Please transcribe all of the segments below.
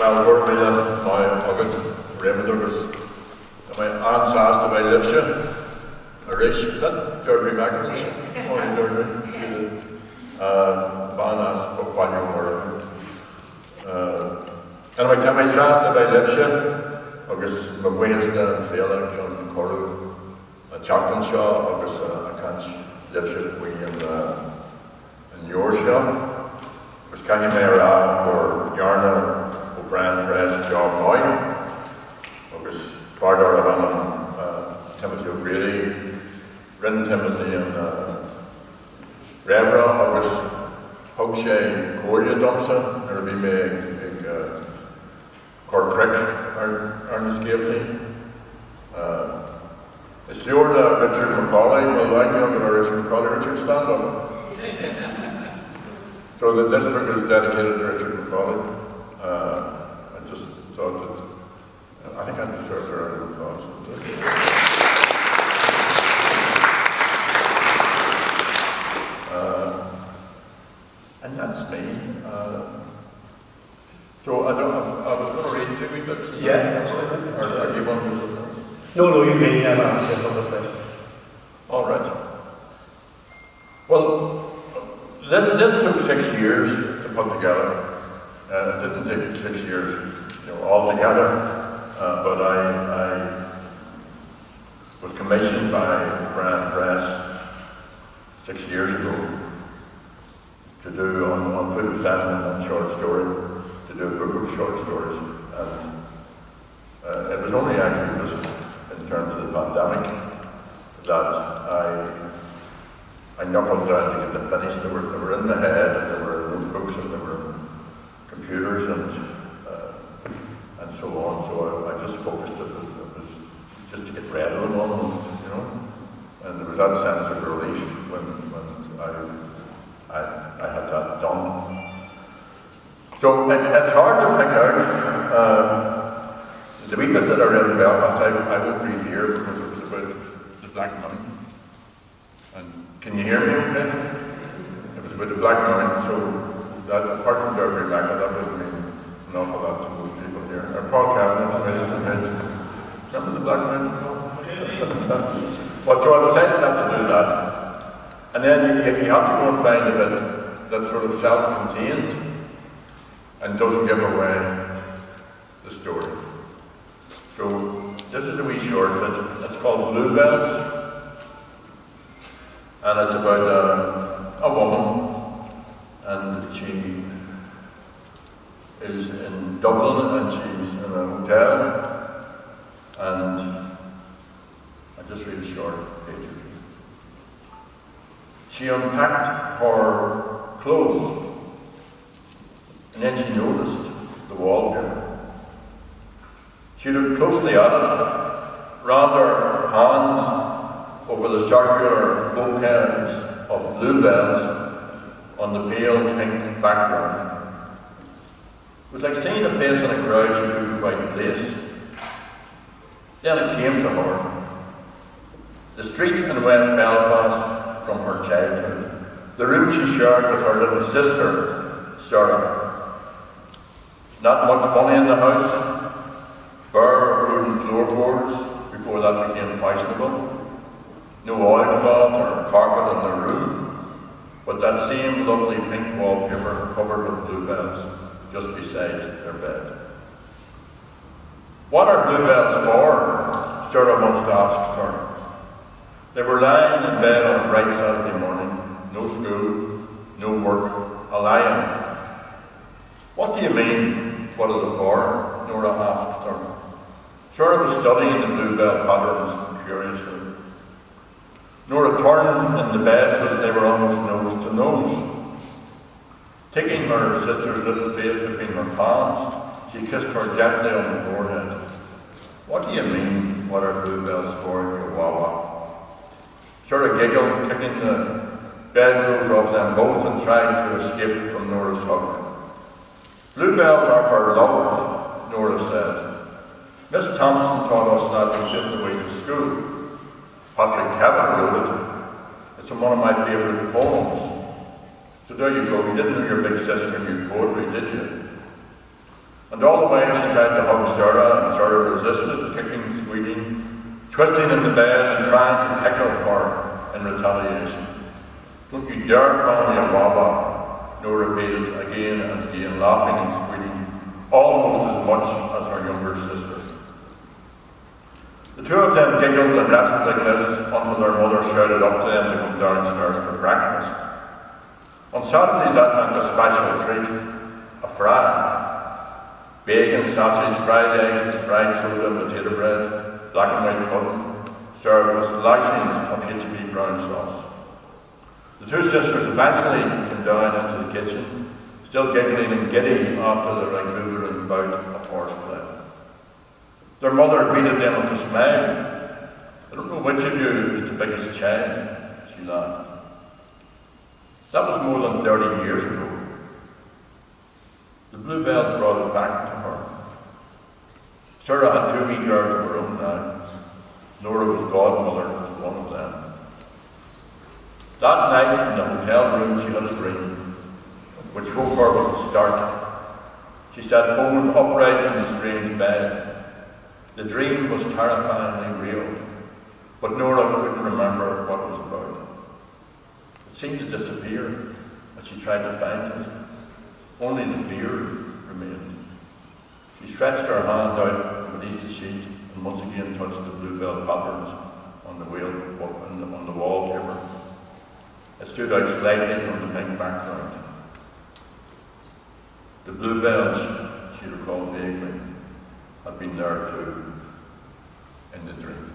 Well, we're really my August Raymond Douglas. My aunt's asked if I live here. Irish, is that Derry McIntosh? Oh, in Derry. Van asked what you were. And my time I asked if I live here. August, my ways down in Féile, John Corru, Choctanshaw, August, I can't live here in Yorkshire. Was Kenny Mayor or Yarna, O'Brien Press, John Moy, August Farder of Timothy O'Grady, Rin Timothy and Revra, August Hogshay Cordia Dumpsa, there'll be big Cork Crick, our escape team. It's the old Richard Macaulay, well, I know about Richard Macaulay, Richard, stand up. So this book is dedicated to Richard Macaulay. I just thought that, I think I deserve a round of applause. And that's me. So I was going to read 2 wee bits. Yeah, absolutely. Or you want to do something else? No, you may answer a couple of questions. All right. Well, this took 6 years to put together. It didn't take 6 years, altogether. But I was commissioned by Brand Press 6 years ago to do on food assessment and short story, to do a book of short stories. And it was only actually just in terms of the pandemic that I knuckled down to get them finished. They were in my head, and they were in books, and they were in computers, and so on. So I just focused. It was just to get rid of them almost, And there was that sense of relief when I had that done. So it's hard to pick out. The wee bit that I read in Belfast, I won't read here because it was about the Black Money. And can you hear me okay? It was about the Black Money, so that apart from Derry Mac, that would mean an awful lot to most people here. Or Paul Cameron, remember the Black Money? But so I decided not to do that. And then you have to go and find a bit that's sort of self-contained and doesn't give away the story. So this is a wee short bit. It's called Bluebells, and it's about a woman, and she is in Dublin, and she's in a hotel, and I just read a short page or two. She unpacked her clothes, and then she noticed the wallpaper. She looked closely at it, ran her hands over the circular bouquets of bluebells on the pale pink background. It was like seeing a face in a crowd she couldn't quite place. Then it came to her. The street in West Belfast from her childhood. The room she shared with her little sister, Sarah. Not much money in the house. Bare wooden floorboards before that became fashionable. No oilcloth or carpet in the room, but that same lovely pink wallpaper covered with bluebells just beside their bed. What are bluebells for? Sarah once asked her. They were lying in bed on a bright Saturday morning, no school, no work, a lion. What do you mean, what are they for? Nora asked her. Sarah was studying the bluebell patterns curiously. Nora turned in the bed so that they were almost nose to nose. Taking her sister's little face between her palms, she kissed her gently on the forehead. What do you mean, what are bluebells for, you wawa? Sarah giggled, kicking the bedclothes off them both and tried to escape from Nora's hug. Bluebells are for love, Nora said. Miss Thompson taught us that we shouldn't wait to school. Patrick Kevin wrote it. It's one of my favourite poems. So there you go, you didn't know your big sister knew poetry, did you? And all the while she tried to hug Sarah, and Sarah resisted, kicking, squealing, twisting in the bed and trying to tickle her in retaliation. "Don't you dare call me a wabba," Nora repeated again and again, laughing and squealing, almost as much as her younger sister. The two of them giggled and wrestled like this until their mother shouted up to them to come downstairs for breakfast. On Saturdays that meant a special treat, a fry. Bacon, sausage, fried eggs with fried soda and potato bread, black and white pudding, served with lashings of HB brown sauce. The two sisters eventually came down into the kitchen, still giggling and giddy after their exuberant bout of horseplay. Their mother greeted them with a smile. "I don't know which of you is the biggest child," she laughed. That was more than 30 years ago. The bluebells brought it back to her. Sarah had two wee girls of her own now. Nora was godmother to one of them. That night in the hotel room she had a dream, which woke her with a start. She sat bolt upright in the strange bed. The dream was terrifyingly real, but Nora couldn't remember what it was about. It seemed to disappear as she tried to find it. Only the fear remained. She stretched her hand out beneath the sheet and once again touched the bluebell patterns on the wallpaper. It stood out slightly from the pink background. The bluebells, she recalled vaguely, had been there too, in the dream.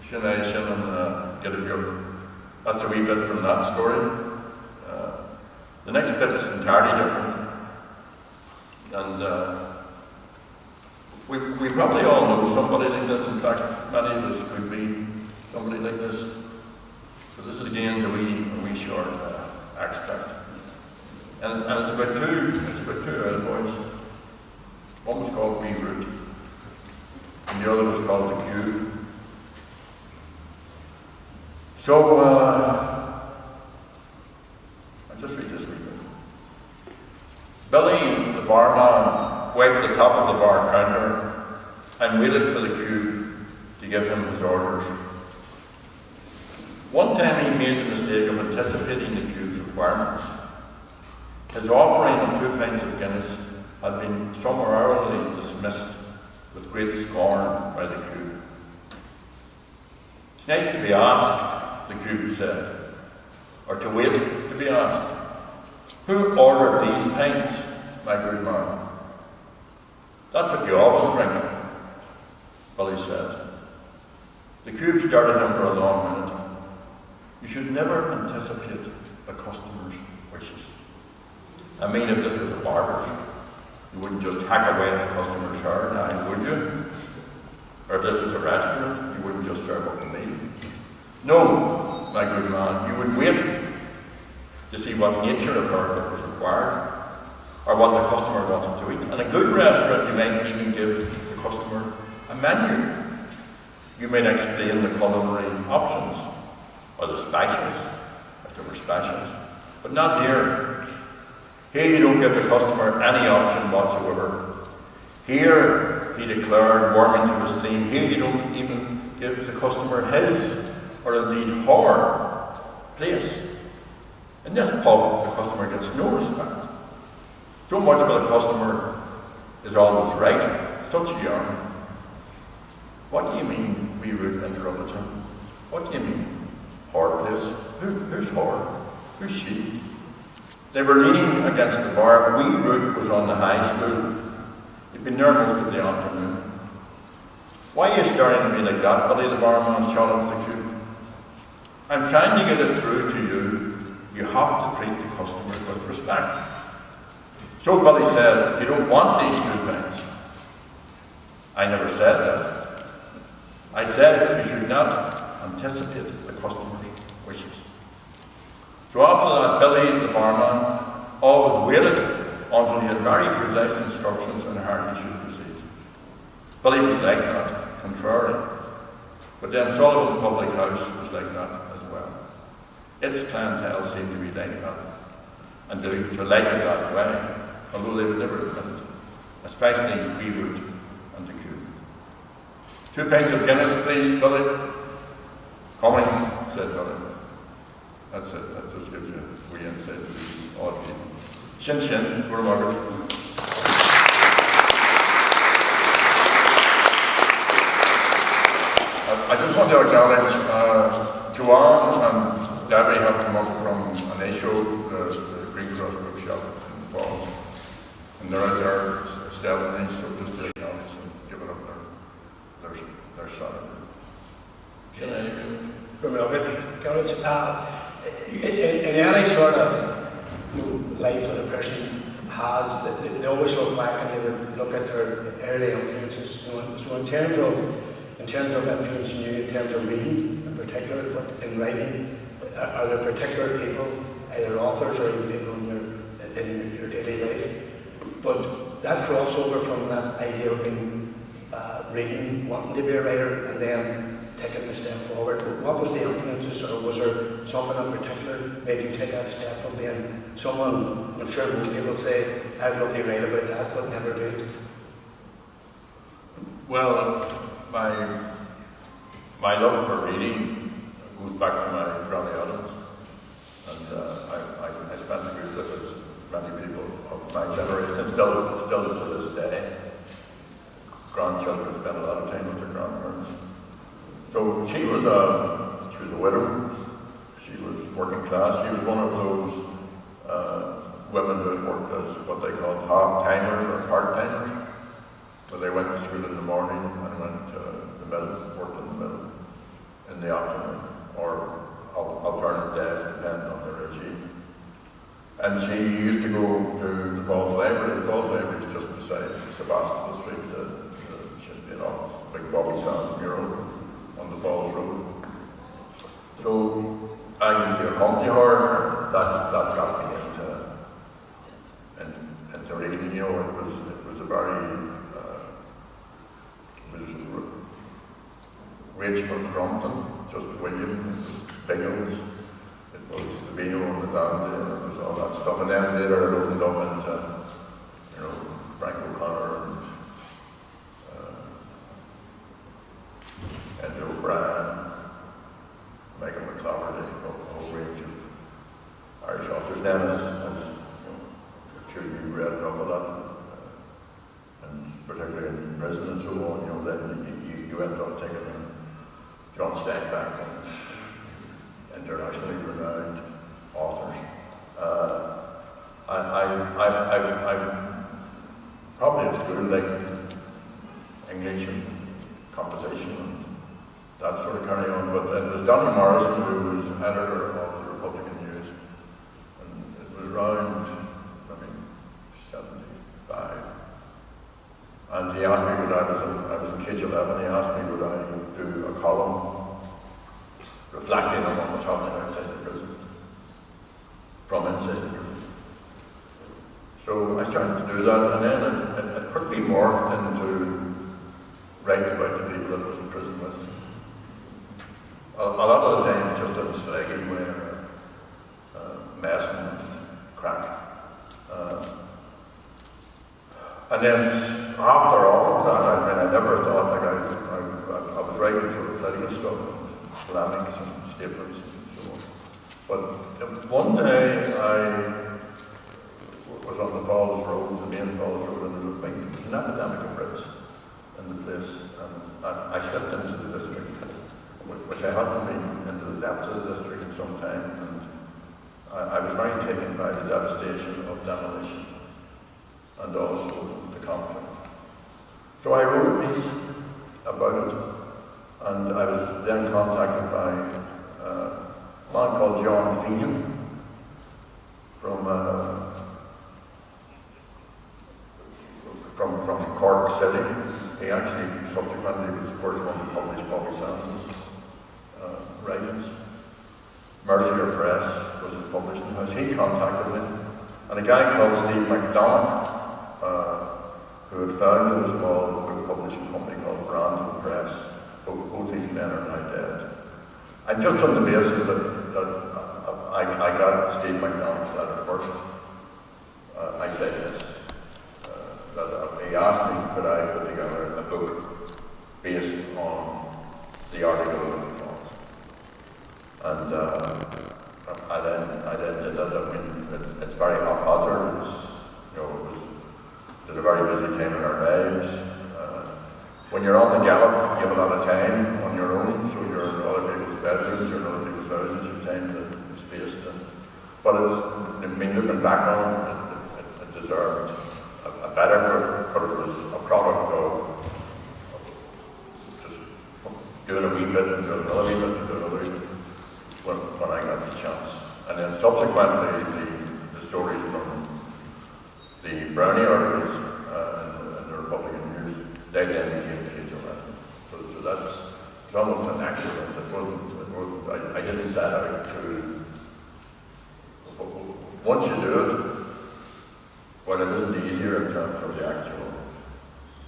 Shall I get a joke? That's a wee bit from that story. The next bit is entirely different. And we probably all know somebody like this. In fact, many of us could be somebody like this. But this is again a wee short extract. And it's about two old boys. One was called Beirut, and the other was called the Cube. So, I'll just read this wee bit. Billy, the barman, wiped the top of the bar counter and waited for the Cube to give him his orders. One time he made the mistake of anticipating the Cube's requirements. His offering of 2 pints of Guinness had been summarily dismissed with great scorn by the Cube. "It's nice to be asked," the Cube said, "or to wait to be asked. Who ordered these pints, my good man?" "That's what you always drink," Billy said. The Cube stared at him for a long minute. "You should never anticipate a customer's wishes. I mean, if this was a barber's, you wouldn't just hack away at the customer's hair now, would you? Or if this was a restaurant, you wouldn't just serve up a meal. No, my good man, you would wait to see what nature of her was required, or what the customer wanted to eat. In a good restaurant, you might even give the customer a menu. You might explain the culinary options, or the specials, if there were specials. But not here. Here you don't give the customer any option whatsoever. Here, he declared, warming to his theme, here you don't even give the customer his, or indeed her, place. In this pub, the customer gets no respect. So much for the customer is always right. Such a yarn. What do you mean, Beirut interrupted him. What do you mean? Her place? Who's her? Who's she? They were leaning against the bar. Wee Ruth was on the high stool. He'd been there most of the afternoon. "Why are you staring at me like that, Billy the barman?" challenged the Cube. "I'm trying to get it through to you. You have to treat the customers with respect." So Billy said, "You don't want these 2 pints." "I never said that. I said you should not anticipate the customer's wishes." So after that, Billy, the barman, always waited until he had very precise instructions on how he should proceed. Billy was like that, contrary. But then Sullivan's public house was like that as well. Its clientele seemed to be like that, and to like it that way, although they would never admit it. especially beetroot and the cube. 2 pints of Guinness, please, Billy. Coming, said Billy. That's it, that just gives you a wee insight to these odd people. Shin Shin, poor Margaret. I just want to acknowledge Joanne and Debbie have come up from an issue, the Green Cross Bookshop in the Falls. And they're out there selling these, so just to acknowledge them, give it up their son. Can in any sort of life that a person has, they always look back and they would look at their early influences. So in terms of influencing you, in terms of reading in particular, but in writing, are there particular people, either authors or even people in your daily life? But that crossover from that idea of being reading, wanting to be a writer, and then taking the step forward, what was the influences, or was there something in particular made you take that step from being someone, I'm sure most people say, I'd love to write about that, but never did? Well, my love for reading goes back to my Granny Adams, and I spent a good bit as many people of my generation, still to this day. Grandchildren spend a lot of time with their grandparents. So she was a widow. She was working class. She was one of those women who had worked as what they called half-timers or part-timers. So they went to school in the morning and went to the mill, worked in the mill in the afternoon, or alternate days, depending on the regime. And she used to go to the Falls Library. The Falls Library is just beside Sebastopol Street, big Bobby Sands mural on the Falls Road. So I used to accompany her. That got me into reading. You know, it was a very it was Rachel Crompton, just William, Biggles. It was the Beano and the Dandy, and it was all that stuff. And then later it opened up into, Frank O'Connor and O'Brien, Megan McClafferty, a whole range of Irish authors. Then as I'm sure you read an awful lot, and particularly in prison and so on, then you end up taking John Steinbeck and internationally renowned authors. I probably at school liked English and composition and that sort of carry on, but it was Donny Morrison who was editor of the Republican News, and it was around, 75, and he asked me when I was in KG11, he asked me would I do a column reflecting on what was happening outside the prison, from inside the prison. So I started to do that, and then it quickly morphed into writing about the people that I was in prison with. A lot of the times just in a slagging way, messing and crack. And then after all of that, I never thought, I was writing sort of political stuff, and polemics and statements and so on. But one day I was on the Falls Road, the main Falls Road, and there was an epidemic of Brits in the place, and I slipped into the district, which I hadn't been into the depths of the district in some time, and I was very taken by the devastation of demolition and also the conflict. So I wrote a piece about it, and I was then contacted by a man called John Féile from Cork City. He actually subsequently was the first one to publish Bobby Sands' writings. Mercier Press was his publishing house. He contacted me, and a guy called Steve MacDonald, who had founded a small book publishing company called Brandon Press. Both these men are now dead. And just on the basis that I got Steve MacDonald's letter first, I said yes. That he he asked me could I put together a book based on the article that he thought. And I then did that. I mean, it's very haphazard. It was a very busy time in our lives. When you're on the gallop, you have a lot of time on your own, so you're in other people's bedrooms, you're in other people's houses, you have time to space. But looking back on it deserved a better book, but it was a product of just doing a wee bit and doing another wee bit and doing another wee bit when I got the chance. And then subsequently, the stories from the Brownie articles in the Republican News, they then became page 11. So that's it's almost an accident. It wasn't. I didn't set out to. Once you do it, well, it isn't easier in terms of the actual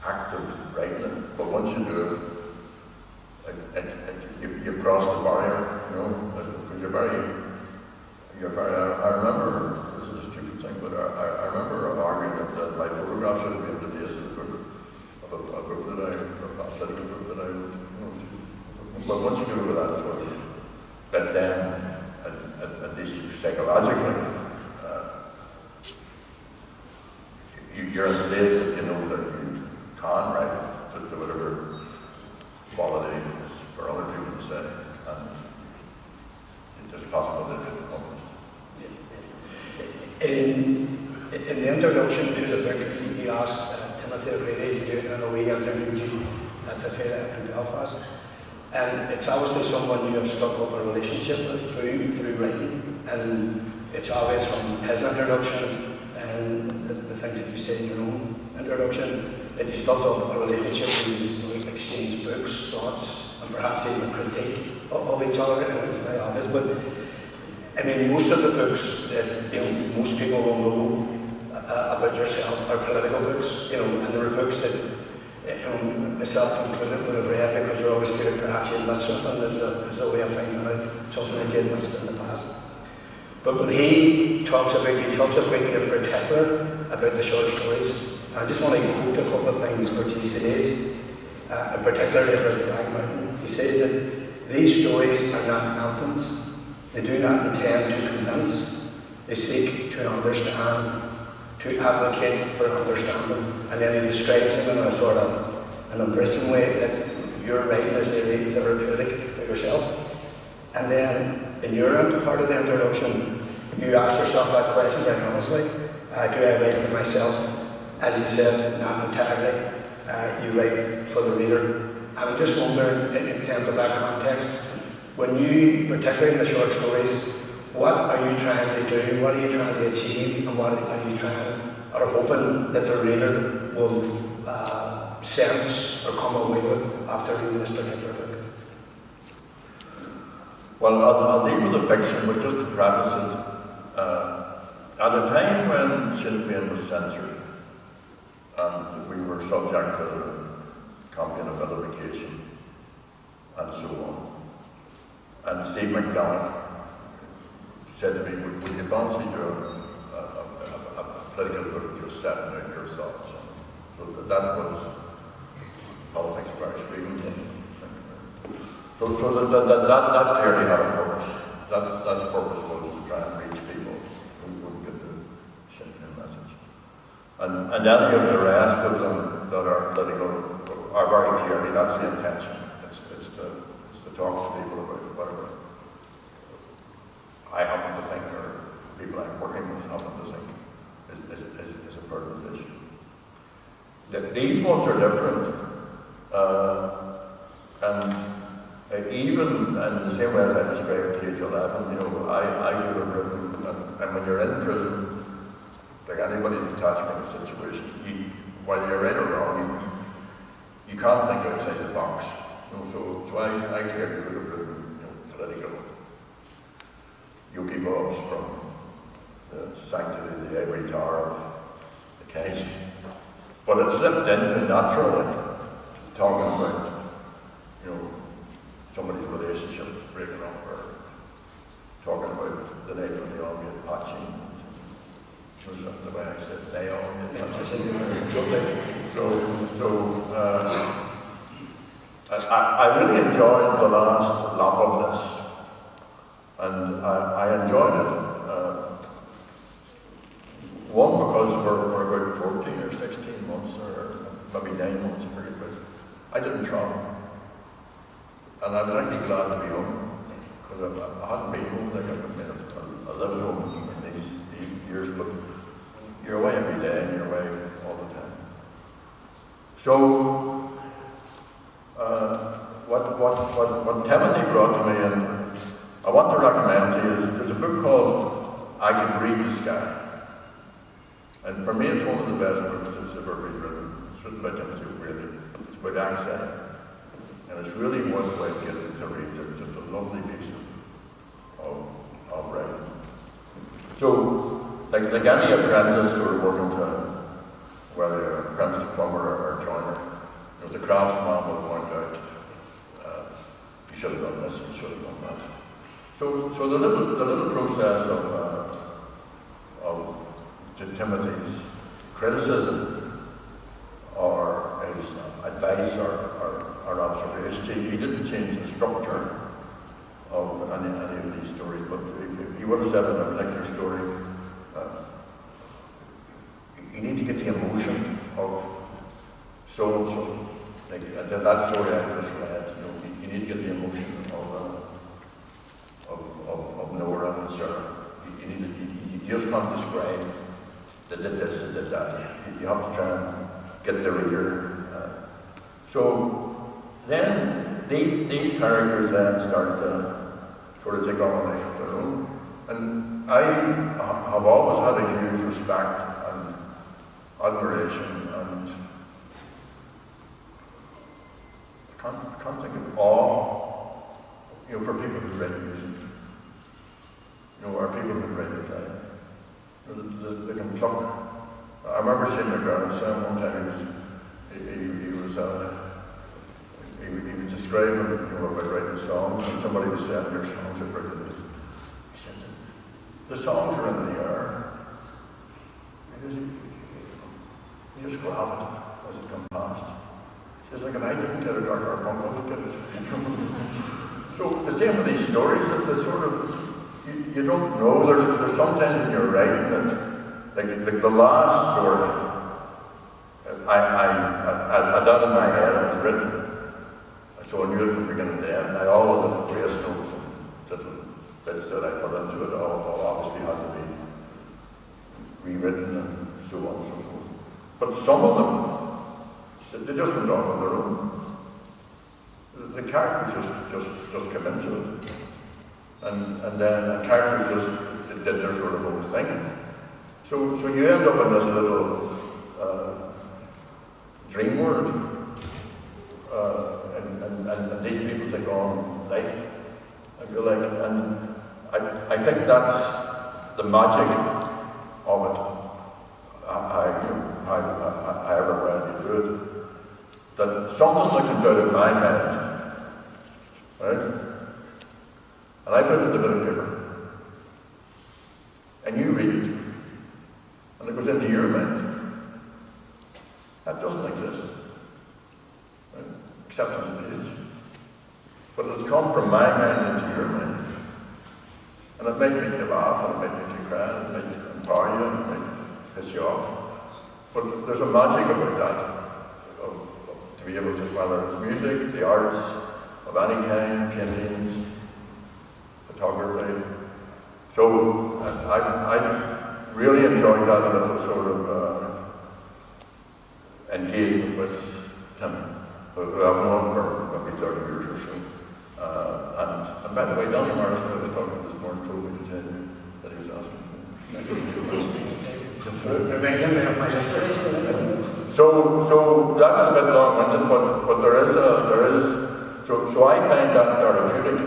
act of writing it, but once you do it, you cross the barrier, because you're very. I remember, this is a stupid thing, but I remember arguing that my photograph should be at the base of the book, of a book that a political book that I wrote. But once you get over that sort of, but then, at least psychologically, you're in a place that you know that you can write to whatever quality is for other people to say, and it's just possible that it becomes. In the introduction to the book, you asked Timothy O'Grady to do an OE interview at the Féile in Belfast. And it's obviously someone you have struck up a relationship with through writing. And it's obvious from his introduction and the things that you say in your own introduction that you struck up a relationship where you exchange books, thoughts, and perhaps even critique of each other. And it's very obvious. But I mean, most of the books that most people will know about yourself are political books, and there are books that myself included would have read because you're always feeling perhaps you missed something. There's a way of finding out something that you missed in the past. But when he talks about you in particular about the short stories. I just want to quote a couple of things which he says, particularly about the Black Mountain. He says that these stories are not anthems. They do not intend to convince. They seek to understand, to advocate for understanding. And then he describes them in a sort of an embracing way that your writing is really therapeutic for yourself. And then in your part of the introduction, you asked yourself that question very honestly. Do I write for myself? And you said, not entirely. You write for the reader. And I'm just wondering, in terms of that context, when you, particularly in the short stories, what are you trying to do? What are you trying to achieve? And what are you trying, or hoping that the reader will sense or come away with after reading this particular book? Well, I'll deal with the fiction, but just to preface it, at a time when Sinn Féin was censored, and we were subject to campaign of vilification, and so on, and Steve McDonagh said to me, would you fancy doing a political book just setting out your thoughts? So that was politics of Irish speaking. So that clearly had a purpose. That purpose was to try and reach people who wouldn't get the Sinn Féin message. And any of the rest of them that are political are very clearly, that's the intention. It's to talk to people about whatever I happen to think, or people I'm working with happen to think is a pertinent issue. These ones are different. And even in the same way as I described Cage 11, I could have written, and when you're in prison, like anybody in detachment situation, while you're right or wrong, you can't think outside the box. So I clearly could have written political Yogi Bobs from the sanctity of the ivory tower of the cage. But it slipped into naturally talking about, somebody's relationship breaking up, or talking about the night when they all get patching. The way I said, they all get patching. I really enjoyed the last lap of this, and I enjoyed it. One, because for about 14 or 16 months, or maybe 9 months, I forget which, I didn't travel. And I was actually glad to be home, because I hadn't been home. Like I lived home in these years, but you're away every day and you're away all the time. So, what Timothy brought to me, and I want to recommend to you, is there's a book called I Could Read the Sky. And for me, it's one of the best books that's ever been written. It's written by Timothy, really. It's about accent. And it's really worthwhile getting to read. It's just a lovely piece of writing. So, like any apprentice sort of working to, whether you're an apprentice plumber or joiner, you know, the craftsman will point out, you should have done this, you should have done that. So the little process of Timothy's criticism or his advice or observation, he didn't change the structure of any of these stories, but he would have said in a particular story, you need to get the emotion of so and so. Like that story I just read, you know, you need to get the emotion of Nora and Sarah. You just can't describe they did this, they did that. You have to try and get the reader. So then these characters then start to sort of take on a life of their own. And I have always had a huge respect and admiration, and I can't think of awe, you know, for people who write music, you know, or people who write a play. You know, they can pluck. I remember seeing a girl saying one time he was describing, you know, about writing songs, and somebody was saying your songs are pretty good. He said, the songs are in the air. Because you just grab it as it comes past. He says, like, if I didn't get it, or Funko would get it. So the same with these stories, that sort of, you don't know. There's sometimes when you're writing that, like the last story, I had that in my head, it was written. So I knew it from beginning to end. I all of the trace notes and little bits that I put into it all obviously had to be rewritten and so on and so forth. But some of them, they just went off on their own. The characters just came into it. And then the characters just did their sort of own thing. So you end up in this little dream world. And these people take on life, I feel like, and I think that's the magic of it. However you do it, that something that comes out of my mind, right? And I put it in a bit of paper, and you read it, and it goes into your mind. That doesn't exist, right? Except on the page. But it's come from my mind into your mind. And it might make you laugh, and it might make you cry, and it might empower you, and it might piss you off. But there's a magic about that, to be able to, whether it's music, the arts of any kind, paintings, photography. So I really enjoyed that little sort of engagement with Tim, who I've known for maybe 30 years or so. And by the way, Donny Morris, I was talking this morning, told me to tell you that he was asking So that's a bit long-winded, but there is so I find that therapeutic.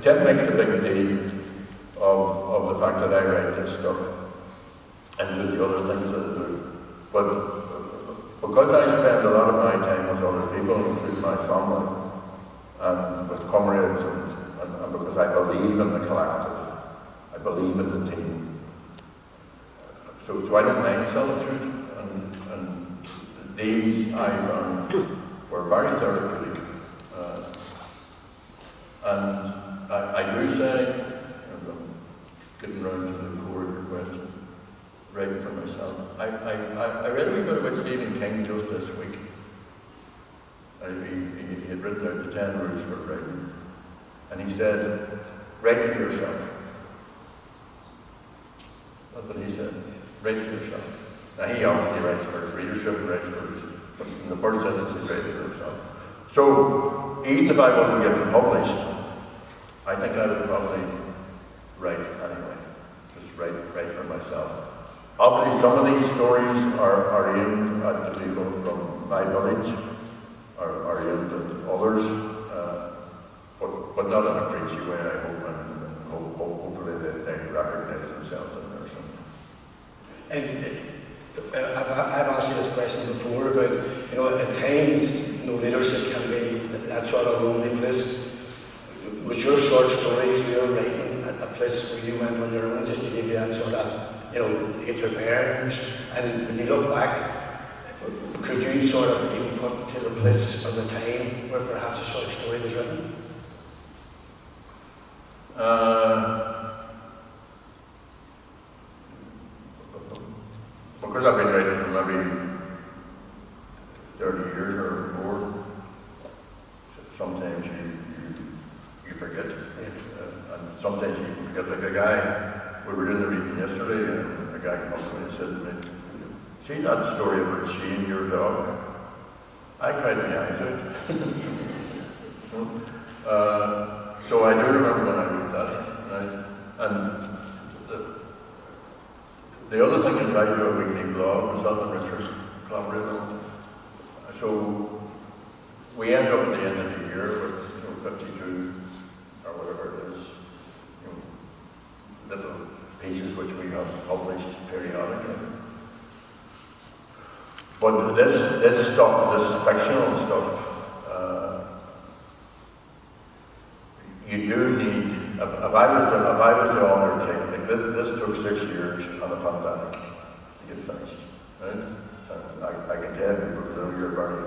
Tim makes a big deal of the fact that I write this stuff and do the other things that I do. But because I spend a lot of my time with other people, including my family, and with comrades, and because I believe in the collective, I believe in the team. So I don't mind solitude, and these I found were very therapeutic. And I do say, and I'm getting round to the core of your question, writing for myself. I read a wee bit about Stephen King just this week. He had written out the 10 rules for writing. And he said, write for yourself. That's what he said. Write for yourself. Now he obviously writes for his readership and writes for his, but in the first instance he writes for himself. So even if I wasn't getting published, I think I would probably write anyway. Just write for myself. Obviously some of these stories are aimed at the people from my village, are aimed at others, but not in a preachy way, I hope, and hopefully they recognize themselves in there somewhere. And I've asked you this question before about, at times, leadership can be that sort of lonely place. Was your short stories, your writing, a place where you went on your own just to give you that sort of, to get your bearings? And when you look back, could you sort of even put to the place or the time where perhaps a short story was written? Because I've been writing for maybe 30 years or more, sometimes you forget. And sometimes you forget. Like a guy, we were in the reading yesterday, and a guy came up to me and said to me, see that story about Shane, your dog? I cried my eyes out. So I do remember when I wrote that. Right? And the other thing is I do a weekly blog, myself and Richard collaborate on. So we end up at the end of the year with 52 or whatever it is, little pieces which we have published periodically. But this stuff, this fictional stuff, you do need. If I was to undertake, like this took 6 years and a pandemic to get finished, right? And I can tell you, because I know you're very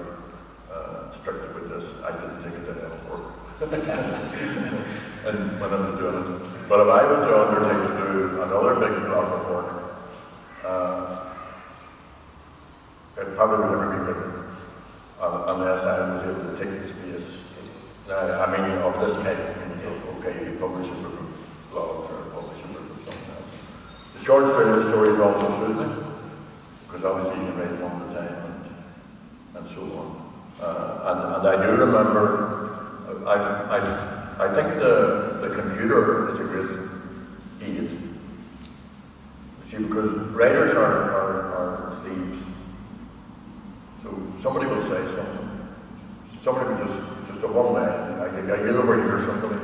strict with this, I didn't take a day off work. And when I was doing it. But if I was to undertake to do another big block of work, it probably would never be written unless I was able to take the space. I mean, of this kind. Okay, you publish it for blogs or publish it for something else. The short stories also suit me, because obviously you can write one at a time and so on. And I do remember, I think the computer is a great aid. See, because writers are thieves. So somebody will say something. Somebody will just a one line. I get over here somebody.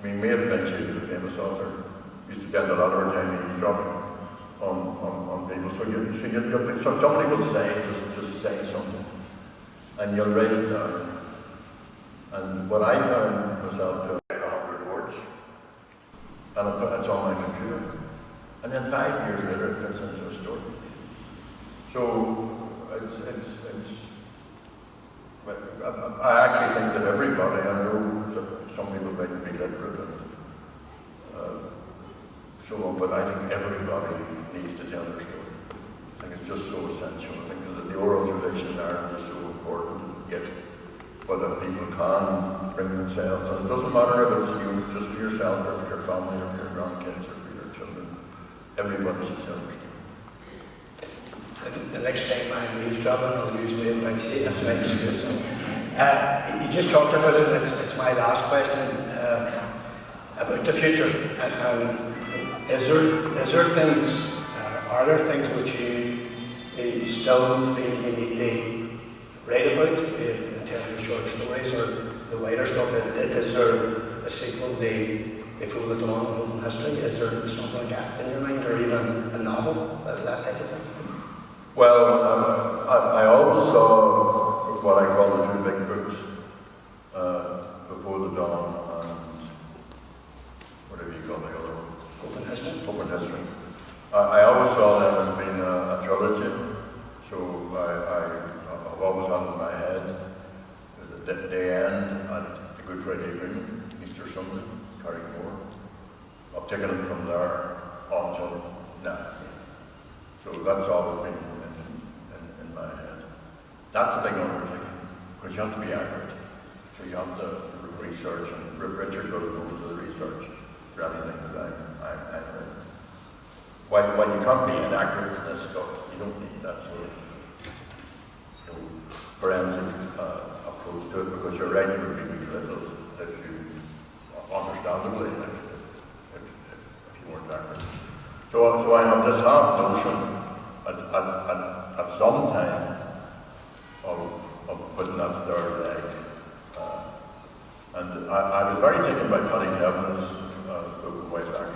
I mean, Maeve Mitchell, the famous author, used to spend a lot of her time eavesdropping on people. So somebody will say, just say something, and you'll write it down. And what I found myself doing, 100 words, and it's on my computer. And then 5 years later, it fits into a story. So I actually think that everybody, I know some people might be literate and so on, but I think everybody needs to tell their story. I think it's just so essential. I think that the oral tradition in Ireland is so important, yet whether people can bring themselves, and it doesn't matter if it's you, just for yourself, or for your family, or for your grandkids, or for your children. Everybody should tell their story. The next time I'm eavesdropping, I'll usually invite you. That's my excuse. You just talked about it, it's my last question, about the future. Is there things, are there things which you still feel you need to write about, in terms of short stories or the wider stuff? Is there a sequel to The Féile at Dawn of Open History? Is there something like that in your mind, or even a novel, that type of thing? Well, I always saw what I call the two big books, Before the Dawn and whatever you call the other one. Open History. Open History. I always saw them as being a trilogy, so I I've always had in my head the end at the Good Friday Agreement, Easter Sunday, Carrymore. I've taken it from there on till now. So that's always been in my head. That's a big undertaking, because you have to be accurate. So you have to research, and Richard does most of the research for everything that I'm in. While you can't be inaccurate in this stuff, you don't need that sort of forensic approach to it, because your writing would be little if you, understandably, if you weren't accurate. So I have this half notion at some time of putting that third leg. And I was very taken by Paddy Kevin's book way back.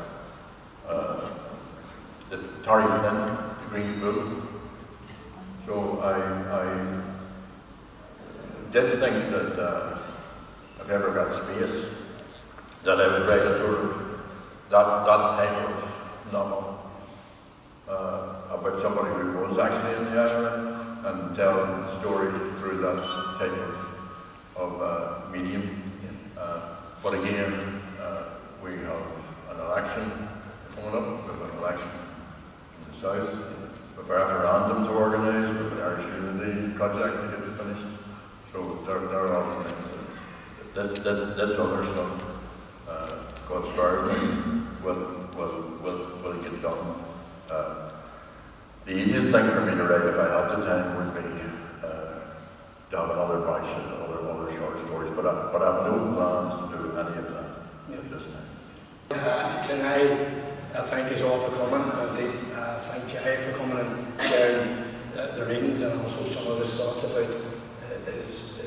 The Terry Flynn, The Green Book. So I did think that if I ever got space, that I would write a sort of that type of novel about somebody who was actually in the IRA and tell the story through that type of medium. But again, we have an election coming up. We have an election in the south. We have a referendum to organise. We have an Irish Unity project to get finished. So there are other things. This other stuff, God spares me, will get done. The easiest thing for me to write if I had the time would be to have another batch of other short stories, but I have no plans to do any of that at this time. Can I thank you all for coming, and thank Gerry for coming and sharing the readings and also some of his thoughts about his